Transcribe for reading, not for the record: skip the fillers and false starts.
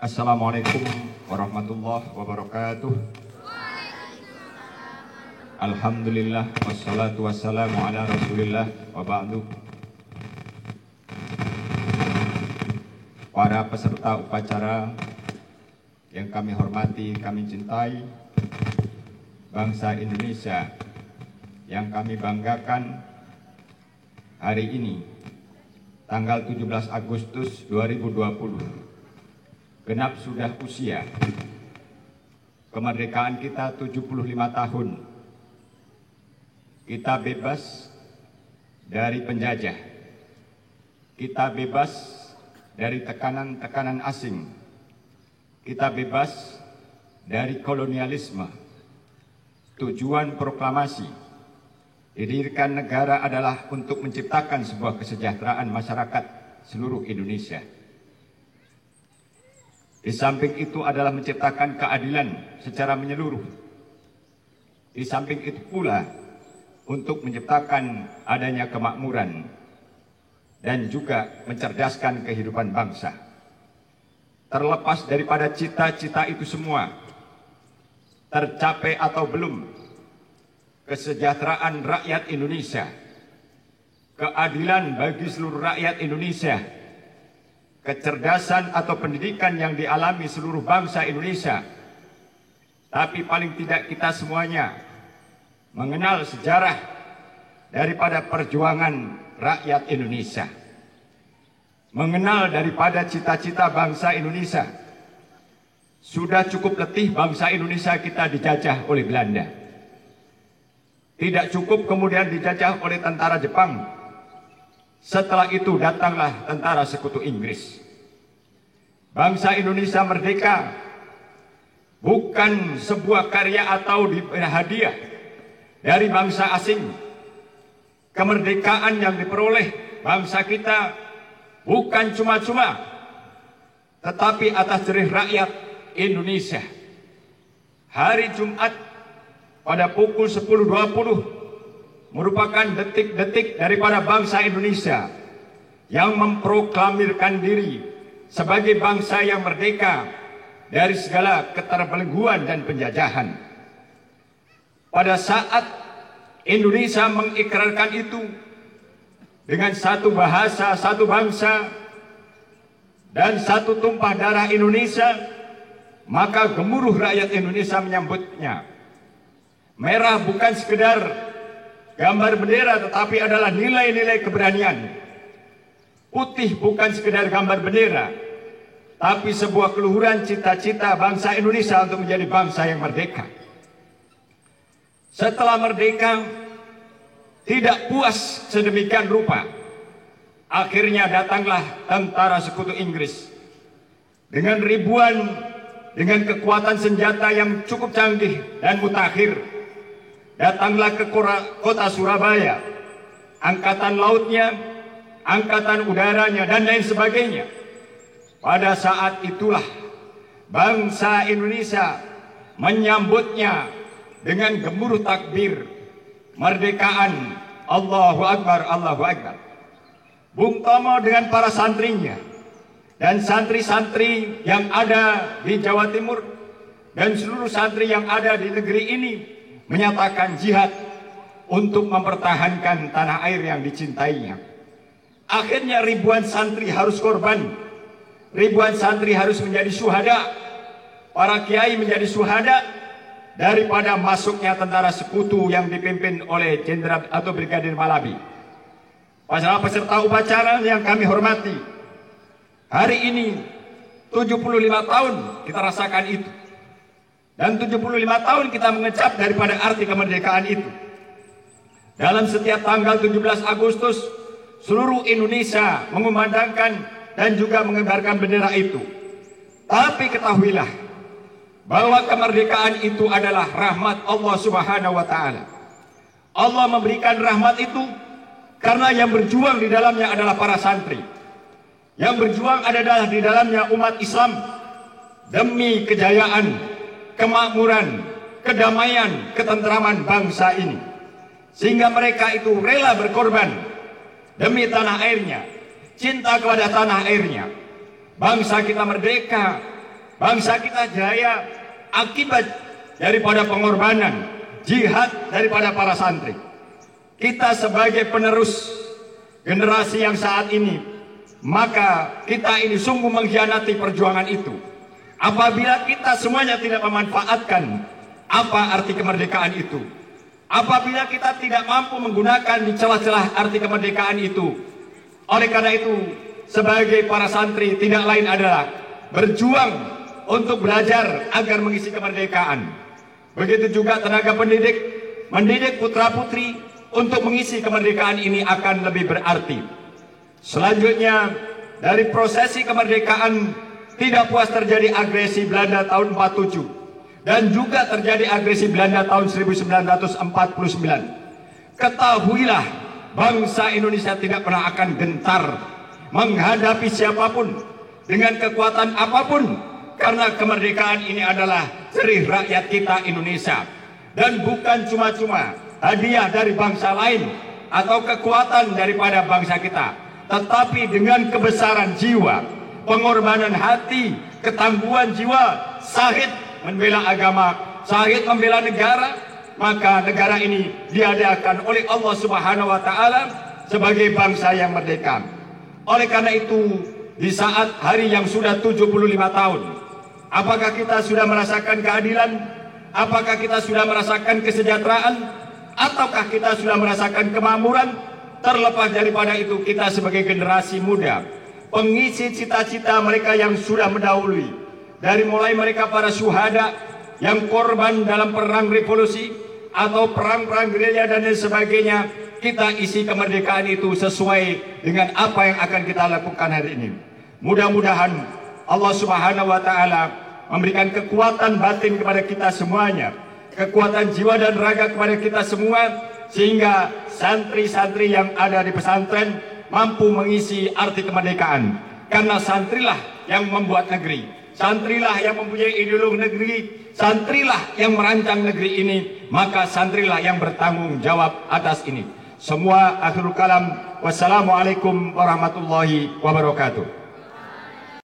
Assalamualaikum warahmatullahi wabarakatuh. Alhamdulillah wassalatu wassalamu ala rasulillah wa ba'du. Para peserta upacara yang kami hormati, kami cintai, bangsa Indonesia yang kami banggakan, hari ini tanggal 17 Agustus 2020 genap sudah usia kemerdekaan kita 75 tahun. Kita bebas dari penjajah. Kita bebas dari tekanan-tekanan asing. Kita bebas dari kolonialisme. Tujuan proklamasi didirikan negara adalah untuk menciptakan sebuah kesejahteraan masyarakat seluruh Indonesia. Di samping itu adalah menciptakan keadilan secara menyeluruh. Di samping itu pula untuk menciptakan adanya kemakmuran dan juga mencerdaskan kehidupan bangsa. Terlepas daripada cita-cita itu semua, tercapai atau belum kesejahteraan rakyat Indonesia, keadilan bagi seluruh rakyat Indonesia, kecerdasan atau pendidikan yang dialami seluruh bangsa Indonesia, tapi paling tidak kita semuanya mengenal sejarah daripada perjuangan rakyat Indonesia, mengenal daripada cita-cita bangsa Indonesia. Sudah cukup letih bangsa Indonesia kita dijajah oleh Belanda. Tidak cukup kemudian dijajah oleh tentara Jepang. Setelah itu datanglah tentara sekutu Inggris. Bangsa Indonesia merdeka bukan sebuah karya atau hadiah dari bangsa asing. Kemerdekaan yang diperoleh bangsa kita bukan cuma-cuma, tetapi atas jerih rakyat Indonesia. Hari Jumat pada pukul 10.20 merupakan detik-detik daripada bangsa Indonesia yang memproklamirkan diri sebagai bangsa yang merdeka dari segala keterbelengguan dan penjajahan. Pada saat Indonesia mengikrarkan itu dengan satu bahasa, satu bangsa, dan satu tumpah darah Indonesia, maka gemuruh rakyat Indonesia menyambutnya. Merah bukan sekedar gambar bendera, tetapi adalah nilai-nilai keberanian. Putih bukan sekedar gambar bendera, tapi sebuah keluhuran cita-cita bangsa Indonesia untuk menjadi bangsa yang merdeka. Setelah merdeka, tidak puas sedemikian rupa, akhirnya datanglah tentara sekutu Inggris dengan ribuan, dengan kekuatan senjata yang cukup canggih dan mutakhir. Datanglah ke kota Surabaya, angkatan lautnya, angkatan udaranya, dan lain sebagainya. Pada saat itulah bangsa Indonesia menyambutnya dengan gemuruh takbir merdekaan. Allahu Akbar, Allahu Akbar. Bung Tomo dengan para santrinya dan santri-santri yang ada di Jawa Timur dan seluruh santri yang ada di negeri ini menyatakan jihad untuk mempertahankan tanah air yang dicintainya. Akhirnya ribuan santri harus korban, ribuan santri harus menjadi syuhada, para kiai menjadi syuhada daripada masuknya tentara sekutu yang dipimpin oleh Jenderal atau Brigadir Malabi. Para peserta upacara yang kami hormati, hari ini 75 tahun kita rasakan itu. Dan 75 tahun kita mengecap daripada arti kemerdekaan itu. Dalam setiap tanggal 17 Agustus, seluruh Indonesia mengumandangkan dan juga mengibarkan bendera itu. Tapi ketahuilah bahwa kemerdekaan itu adalah rahmat Allah Subhanahu wa Ta'ala. Allah memberikan rahmat itu karena yang berjuang di dalamnya adalah para santri. Yang berjuang adalah di dalamnya umat Islam demi kejayaan, kemakmuran, kedamaian, ketentraman bangsa ini. Sehingga mereka itu rela berkorban demi tanah airnya, cinta kepada tanah airnya. Bangsa kita merdeka bangsa kita jaya akibat daripada pengorbanan, jihad daripada para santri. Kita sebagai penerus generasi yang saat ini, maka kita ini sungguh mengkhianati perjuangan itu. Apabila kita semuanya tidak memanfaatkan apa arti kemerdekaan itu, apabila kita tidak mampu menggunakan di celah-celah arti kemerdekaan itu, oleh karena itu sebagai para santri tidak lain adalah berjuang untuk belajar agar mengisi kemerdekaan. Begitu juga tenaga pendidik, mendidik putra-putri untuk mengisi kemerdekaan ini akan lebih berarti. Selanjutnya, dari prosesi kemerdekaan tidak puas terjadi agresi Belanda tahun 47 dan juga terjadi agresi Belanda tahun 1949. Ketahuilah, bangsa Indonesia tidak pernah akan gentar menghadapi siapapun dengan kekuatan apapun, karena kemerdekaan ini adalah jerih rakyat kita Indonesia, dan bukan cuma-cuma hadiah dari bangsa lain atau kekuatan daripada bangsa kita, tetapi dengan kebesaran jiwa, pengorbanan hati, ketangguhan jiwa, syahid membela agama, syahid membela negara, maka negara ini diadakan oleh Allah Subhanahu wa Ta'ala sebagai bangsa yang merdeka. Oleh karena itu, di saat hari yang sudah 75 tahun, apakah kita sudah merasakan keadilan? Apakah kita sudah merasakan kesejahteraan? Ataukah kita sudah merasakan kemakmuran? Terlepas daripada itu, kita sebagai generasi muda, pengisi cita-cita mereka yang sudah mendahului, dari mulai mereka para syuhada yang korban dalam perang revolusi atau perang-perang gerilya dan lain sebagainya, kita isi kemerdekaan itu sesuai dengan apa yang akan kita lakukan hari ini. Mudah-mudahan Allah Subhanahu wa Ta'ala memberikan kekuatan batin kepada kita semuanya, kekuatan jiwa dan raga kepada kita semua, sehingga santri-santri yang ada di pesantren mampu mengisi arti kemerdekaan. Karena santrilah yang membuat negeri, santrilah yang mempunyai ideologi negeri, santrilah yang merancang negeri ini, maka santrilah yang bertanggung jawab atas ini. Semua akhirul kalam. Wassalamualaikum warahmatullahi wabarakatuh.